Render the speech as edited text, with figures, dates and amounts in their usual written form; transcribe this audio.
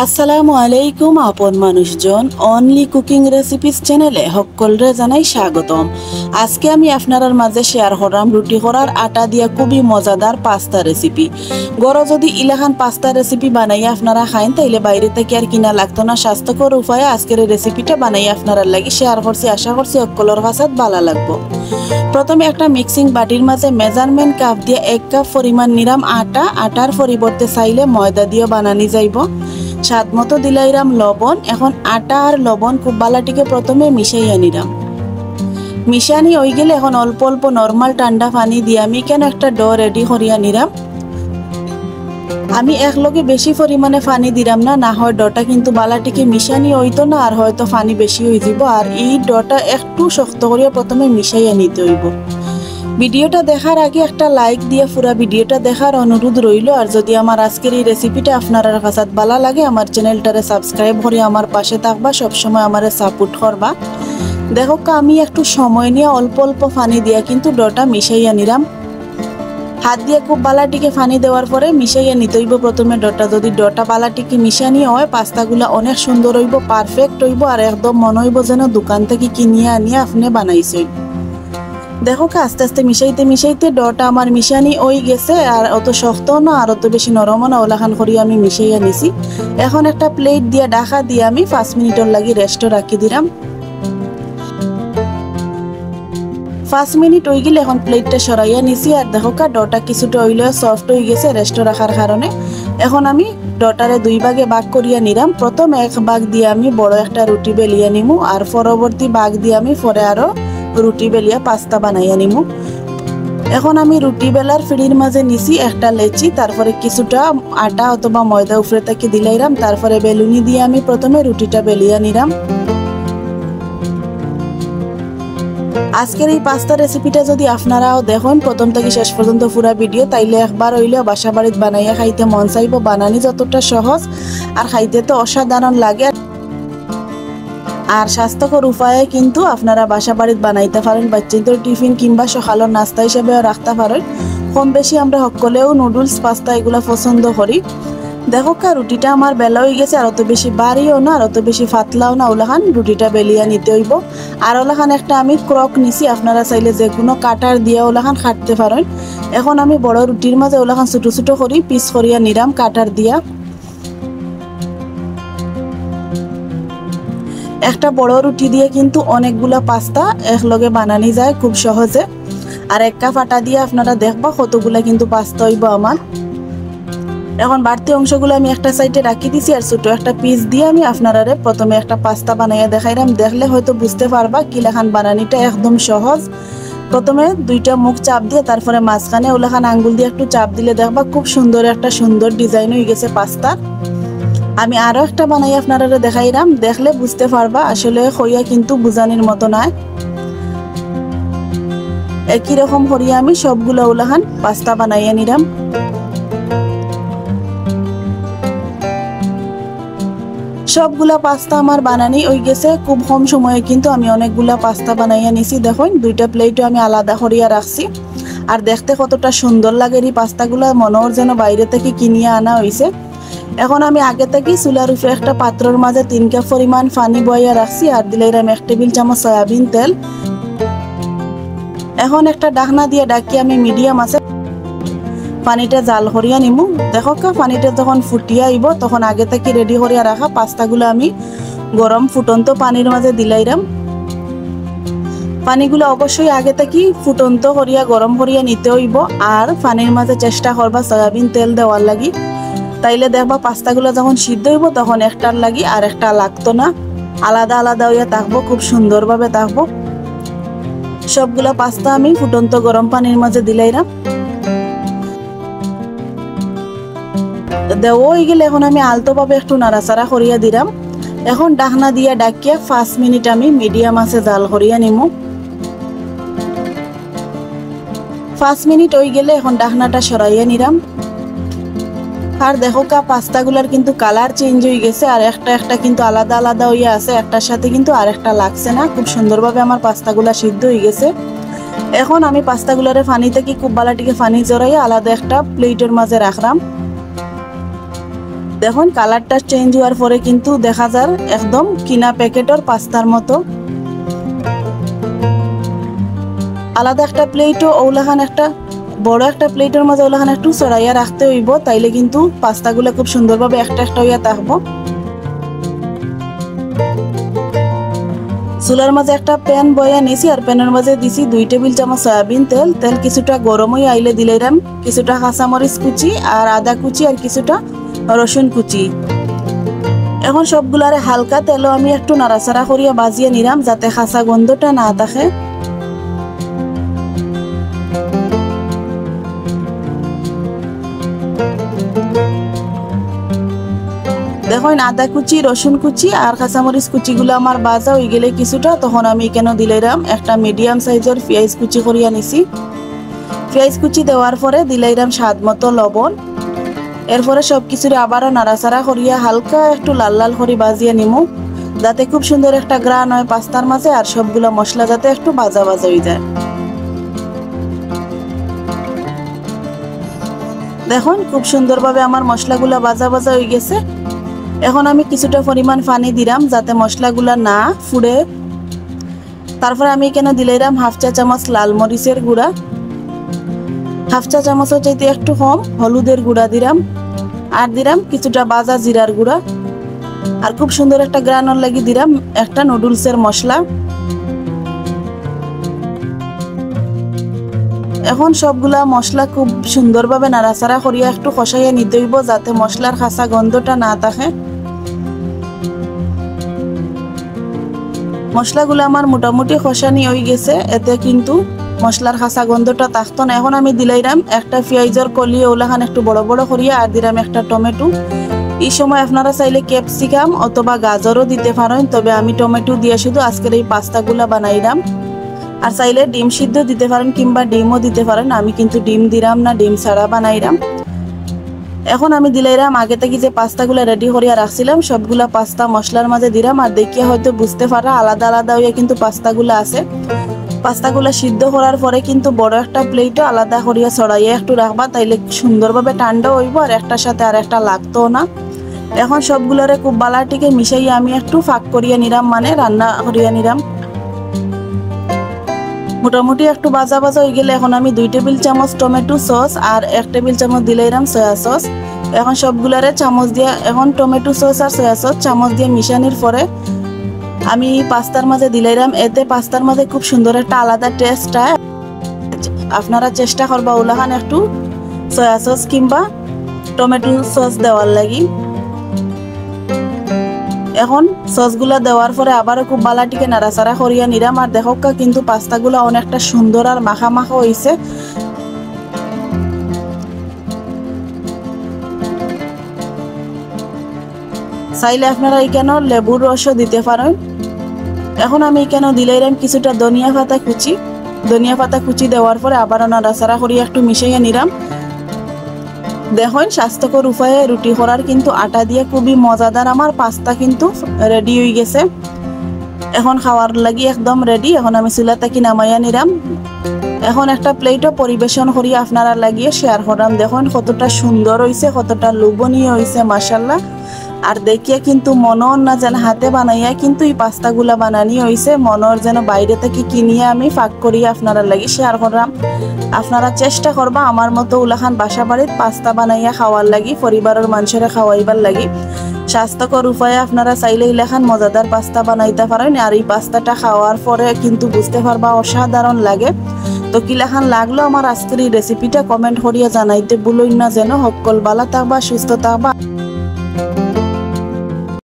আসসালামু আলাইকুম আপন মানুষজন অনলি কুকিং রেসিপিস চ্যানেলে সকলরে জানাই স্বাগতম। আজকে আমি আপনার মাঝে শেয়ার করাম রুটি করার আটা দিয়া খুবই মজাদার পাস্তা রেসিপি। গড় যদি ইলাখান পাস্তা রেসিপি বানাইয়া আপনারা খাইন তাইলে বাইরে থেকে আর কিনা লাগতো না। স্বাস্থ্যকর উপায়ে আজকের এই রেসিপিটা বানাইয়া আপনারা লাগি শেয়ার করছি, আশা করছি সকলের কাছে ভালো লাগবো। প্রথমে একটা মিক্সিং বাটির মাঝে মেজারমেন্ট কাপ দিয়ে 1 কাপ পরিমাণ নিলাম আটা। আটার পরিবর্তে চাইলে ময়দা দিয়েও বানানি যাইব। স্বাদ মতো দিলাইরাম লবণ। এখন আটা আর লবণ খুব বালাটিকে প্রথমে মিশাইয়া নিলাম। মিশানি হয়ে গেলে এখন অল্প অল্প নর্মাল ঠান্ডা পানি দিয়ে আমি কেন একটা ডো রেডি করিয়া নিলাম। আমি একলগে বেশি পরিমাণে পানি দিলাম না, না হয় ডোটা কিন্তু বালাটিকে মিশানি হইতো না আর হয়তো পানি বেশি হয়ে যাব। আর এই ডোটা একটু শক্ত করিয়া প্রথমে মিশাইয়া নিতে হইব। ভিডিওটা দেখার আগে একটা লাইক দিয়ে পুরো ভিডিওটা দেখার অনুরোধ রইল। আর যদি আমার আজকের এই রেসিপিটা আপনার কাছে ভালো লাগে আমার চ্যানেলটারে সাবস্ক্রাইব করে আমার পাশে থাকবা, সবসময় আমারে সাপোর্ট করবা। দেখো আমি একটু সময় নিয়ে অল্প অল্প পানি দিয়া কিন্তু ডোটা মিশাইয়া নিলাম। হাত দিয়ে খুব বালাটিকে পানি দেওয়ার পরে মিশাইয়া নিতে হইব প্রথমে ডোটা। যদি ডোটা বালাটিকে মিশানি হয় পাস্তাগুলা অনেক সুন্দর হইব, পারফেক্ট হইব আর একদম মনে হইব যেন দোকান থেকে কিনিয়ে আনিয়ে আপনি বানাইছেন। দেখো আস্তে আস্তে মিশাইতে মিশাইতে ডোটা আমার মিশানি হয়ে গেছে। আর অত শক্ত না আর অত বেশি নরমও না, ওলাখান করি আমি মিশাইয়া নিছি। এখন একটা প্লেট দিয়ে ঢাকা দিয়ে আমি 5 মিনিটের লাগি রেস্টে রাখি দিলাম। 5 মিনিট হয়ে গেলে এখন প্লেটটা সরাইয়া নিছি। আর দেখো ডোটা কিছুটা হইলেও সফট হয়ে গেছে রেস্টে রাখার কারণে। এখন আমি ডোটারে 2 ভাগে ভাগ করিয়া নিলাম। প্রথম এক ভাগ দিয়ে আমি বড় একটা রুটি বেলিয়া নিমু আর পরবর্তী ভাগ দিয়ে আমি পরে আরো রুটি বেলিয়া পাস্তা বানাইয়া নিমু। এখন আমি রুটি বেলার ফিড়ির মাঝে নিছি একটা লেচি, তারপরে কিছুটা আটা অথবা ময়দা উপরে থেকে দিলাইরাম। তারপরে বেলুনি দিয়ে আমি প্রথমে রুটিটা বেলিয়া নিলাম। আজকের এই পাস্তা রেসিপিটা যদি আপনারাও দেখেন প্রথম থেকে শেষ পর্যন্ত পুরো ভিডিও, তাইলে একবার হইলেও বাসা বাড়িতে বানাইয়া খাইতে মন চাইব। বানানি যতটা সহজ আর খাইতে তো অসাধারণ লাগে। আর স্বাস্থ্যকর উপায়ে কিন্তু আপনারা বাসা বাড়িতে বানাইতে পারেন, বাচ্চাদের টিফিন কিংবা সকালের নাস্তা হিসেবেও রাখতে পারেন। কম বেশি আমরা সকলেও নুডলস পাস্তা এগুলো পছন্দ করি। দেখো রুটিটা আমার বেলা হয়ে গেছে, আর অত বেশি বাড়িও না আর অত বেশি পাতলাও না। ওলাখান রুটিটা বেলিয়া নিতে হইব। আর ওলাখান একটা আমি ক্রক নিছি, আপনারা চাইলে যে কোনো কাটার দিয়ে ওলাখান কাটতে পারেন। এখন আমি বড় রুটির মাঝে ওলাখান ছোট ছোট করি পিস করিয়া নিলাম কাটার দিয়া। একটা বড় রুটি দিয়ে কিন্তু অনেকগুলা পাস্তা একলগে বানানি যায় খুব সহজে। আর 1 কাপ আটা দিয়ে আপনারা দেখবা কতগুলা কিন্তু পাস্তা হইব আমার। এখন বাড়তি অংশগুলো আমি একটা সাইডে রাখি দিছি আর ছোট একটা পিস দিয়ে আমি আপনারা প্রথমে একটা পাস্তা বানাইয়া দেখাইলাম। দেখলে হয়তো বুঝতে পারবা কিলাখান বানানিটা একদম সহজ। প্রথমে 2টা মুখ চাপ দিয়ে তারপরে মাঝখানে ওলাখান আঙ্গুল দিয়ে একটু চাপ দিলে দেখবা খুব সুন্দর একটা সুন্দর ডিজাইন হয়ে গেছে পাস্তা। আমি আরো একটা বানাই আপনারা দেখাইলাম, দেখলে বুঝতে পারবা আসলে হইয়া কিন্তু বুঝানির মতো নয়। একই রকম করিয়া আমি সবগুলো ওলাখান পাস্তা বানাইয়া নিলাম। সবগুলা পাস্তা আমার বানানি হয়ে গেছে খুব কম সময়ে, কিন্তু আমি অনেকগুলা পাস্তা বানাইয়া নিছি। দেখুন 2টা প্লেটও আমি আলাদা করিয়া রাখছি। আর দেখতে কতটা সুন্দর লাগে এই পাস্তাগুলো, মনে হয় যেন বাইরে থেকে কিনিয়ে আনা হয়েছে। এখন আমি আগে থেকে চুলার উপরে একটা পাত্রের মাঝে 3 কাপ পরিমাণ পানি বইয়া রাখছি আর দিলাইরাম 1 টেবিল চামচ সয়াবিন তেল। এখন একটা ঢাকনা দিয়ে ঢাকি আমি মিডিয়াম আছে পানিটা জাল করিয়া নিমু। দেখো পানিটা যখন ফুটিয়া আইব তখন আগে থেকে রেডি করিয়া রাখা পাস্তাগুলো আমি গরম ফুটন্ত পানির মাঝে দিলাইরাম। পানিগুলো অবশ্যই আগে থেকে ফুটন্ত করিয়া গরম করিয়া নিতে হইব। আর পানির মাঝে চেষ্টা করবা সয়াবিন তেল দেওয়ার লাগি, তাইলে দেখবা পাস্তাগুলো যখন সিদ্ধ হইব তখন একটার লাগি আর একটা লাগতো না, আলাদা আলাদা হইয়া থাকবো, খুব সুন্দরভাবে থাকবো। সবগুলা পাস্তা আমি ফুটন্ত গরম পানির মাঝে দিলাইরাম। দেওয়া হয়ে গেলে এখন আমি আলতোভাবে একটু নাড়াচাড়া করিয়া দিলাম। এখন ঢাকনা দিয়ে ডাকিয়া 5 মিনিট আমি মিডিয়াম আছে জাল করিয়া নিমু। 5 মিনিট হয়ে গেলে এখন ঢাকনাটা সরাইয়া নিলাম। আর দেখো পাস্তাগুলার কিন্তু কালার চেঞ্জ হয়ে গেছে আর একটা একটা কিন্তু আলাদা আলাদা হইয়া আছে, একটার সাথে কিন্তু আরেকটা লাগছে না। খুব সুন্দরভাবে আমার পাস্তাগুলা সিদ্ধ হয়ে গেছে। এখন আমি পাস্তাগুলারে পানি থেকে খুব বালাটিকে পানি জড়াইয়া আলাদা একটা প্লেটের মাঝে রাখলাম। দেখুন কালারটা চেঞ্জ হওয়ার পরে কিন্তু দেখা যায় একদম কিনা প্যাকেটের পাস্তার মতো। আলাদা একটা প্লেটও ওলাখান একটা বড় একটা প্লেটের মাঝে ওলাখান একটু ছড়াইয়া রাখতে হইব, তাইলে কিন্তু পাস্তাগুলো খুব সুন্দরভাবে একটা একটা হইয়া থাকবো। চুলার মাঝে একটা প্যান বয়া নিয়েছি আর প্যানের মাঝে দিছি 2 টেবিল চামচ সয়াবিন তেল। তেল কিছুটা গরম হয়ে আইলে দিলাম কিছুটা কাঁচামরিচ কুচি আর আদা কুচি আর কিছুটা রসুন কুচি। এখন সবগুলারে হালকা তেলও আমি একটু নাড়াচাড়া করিয়া বাজিয়ে নিলাম যাতে কাঁচা গন্ধটা না থাকে। দেখুন আদা কুচি রসুন কুচি আর কাঁচামরিচ কুচিগুলো আমার বাজা হয়ে গেলে কিছুটা, তখন আমি কেন দিলাম একটা মিডিয়াম সাইজের পেঁয়াজ কুচি করিয়া নিছি। পেঁয়াজ কুচি দেওয়ার পরে দিলাম স্বাদ মতো লবণ। এরপরে সব কিছুরে আবারও নাড়াচাড়া করিয়া হালকা একটু লাল লাল করে বাজিয়ে নিমু, যাতে খুব সুন্দর একটা গ্রান হয় পাস্তার মাঝে আর সবগুলো মশলা যাতে একটু ভাজা ভাজা হয়ে যায়। দেখুন খুব সুন্দরভাবে আমার মশলাগুলো ভাজা ভাজা হয়ে গেছে। এখন আমি কিছুটা পরিমাণ পানি দিলাম যাতে মশলাগুলা না ফুড়ে। তারপর আমি কেন দিলাম হাফ চা চামচ লাল মরিচের গুঁড়া, হাফ চা চামচের চাইতে একটু কম হলুদের গুঁড়া দিলাম, আর দিলাম কিছুটা ভাজা জিরার গুঁড়া, আর খুব সুন্দর একটা গ্রানর লাগি দিলাম একটা নুডলসের মশলা। এখন সবগুলা মশলা খুব সুন্দরভাবে নাড়াচাড়া করিয়া একটু কষাইয়া নিতে হইব যাতে মশলার কাঁচা গন্ধটা না থাকে। মশলাগুলো আমার মোটামুটি কষানি হয়ে গেছে, এতে কিন্তু মশলার কাঁচা গন্ধটা থাকতো না। এখন আমি দিলাম একটা পেঁয়াজের কলি ওলাখান একটু বড় বড় করিয়া, আর দিলাম একটা টমেটো। এই সময় আপনারা চাইলে ক্যাপসিকাম অথবা গাজরও দিতে পারেন, তবে আমি টমেটো দিয়ে শুধু আজকের এই পাস্তাগুলা বানাইলাম। আর চাইলে ডিম সিদ্ধ দিতে পারেন কিংবা ডিমও দিতে পারেন, আমি কিন্তু ডিম দিলাম না, ডিম ছাড়া বানাইলাম। এখন আমি দিলাম আগে থেকে যে পাস্তাগুলো রেডি করিয়া রাখছিলাম সবগুলা পাস্তা মশলার মাঝে দিলাম, আর দেখিয়া হয়তো বুঝতে পারা আলাদা আলাদা হইয়া কিন্তু পাস্তাগুলো আছে। পাস্তাগুলো সিদ্ধ করার পরে কিন্তু বড় একটা প্লেটও আলাদা করিয়া ছড়াইয়া একটু রাখবা, তাইলে সুন্দরভাবে ঠান্ডা হইব আর একটার সাথে আর একটা লাগতো না। এখন সবগুলোরে খুব বালাটিকে মিশাইয়া আমি একটু ফাঁক করিয়া নিলাম, মানে রান্না করিয়া নিলাম। মোটামুটি একটু ভাজা ভাজা হয়ে গেলে এখন আমি 2 টেবিল চামচ টমেটো সস আর 1 টেবিল চামচ দিলাম সয়া সস। এখন সবগুলারে চামচ দিয়ে এখন টমেটো সস আর সয়া সস চামচ দিয়ে মিশানোর পরে আমি পাস্তার মাঝে দিলাম। এতে পাস্তার মাঝে খুব সুন্দর একটা আলাদা টেস্ট হয়। আপনারা চেষ্টা করবা ওলাখান একটু সয়া সস কিংবা টমেটো সস দেওয়ার লাগি। এখন সসগুলা দেওয়ার পরে আবারও খুব বালাটিকে নাড়াচাড়া করিয়া নিলাম, আর দেখো কিন্তু পাস্তাগুলা অনেকটা সুন্দর আর মাখা মাখা হয়েছে। চাইলে আপনারা এখানে লেবুর রসও দিতে পারেন। এখন আমি এখানে দিলাম কিছুটা ধনিয়া পাতা কুচি দেওয়ার পরে আবারও নাড়াচাড়া করিয়া একটু মিশাইয়া নিলাম। দেখুন স্বাস্থ্যকর উপায়ে রুটি করার কিন্তু আটা দিয়ে খুবই মজাদার আমার পাস্তা কিন্তু রেডি হয়ে গেছে। এখন খাওয়ার লাগি একদম রেডি। এখন আমি চুলা থেকে নামাইয়া নিলাম। এখন একটা প্লেটও পরিবেশন করি আপনারা লাগিয়ে শেয়ার করলাম। দেখুন কতটা সুন্দর হয়েছে, কতটা লোভনীয় হয়েছে মাশাআল্লাহ। আর দেখিয়ে কিন্তু মনর না যেন হাতে বানাইয়া কিন্তু এই পাস্তাগুলা বানানি হয়েছে, মনর যেন বাইরে থেকে কিনিয়ে আমি ফাঁক করিয়া আপনারা লাগি শেয়ার করলাম। আপনারা চেষ্টা করবা আমার মতো উলাখান বাসা বাড়ির পাস্তা বানাইয়া খাওয়ার লাগি, পরিবারের মানুষেরা খাওয়াইবার লাগি। স্বাস্থ্যকর উপায়ে আপনারা চাইলে ইলাখান মজাদার পাস্তা বানাইতে পারেন। আর এই পাস্তাটা খাওয়ার পরে কিন্তু বুঝতে পারবা অসাধারণ লাগে। তো কিলাখান লাগলো আমার আজকের এই রেসিপিটা কমেন্ট করিয়া জানাইতে ভুলুন না যেন। সকল ভালো থাকবা, সুস্থ থাকবা।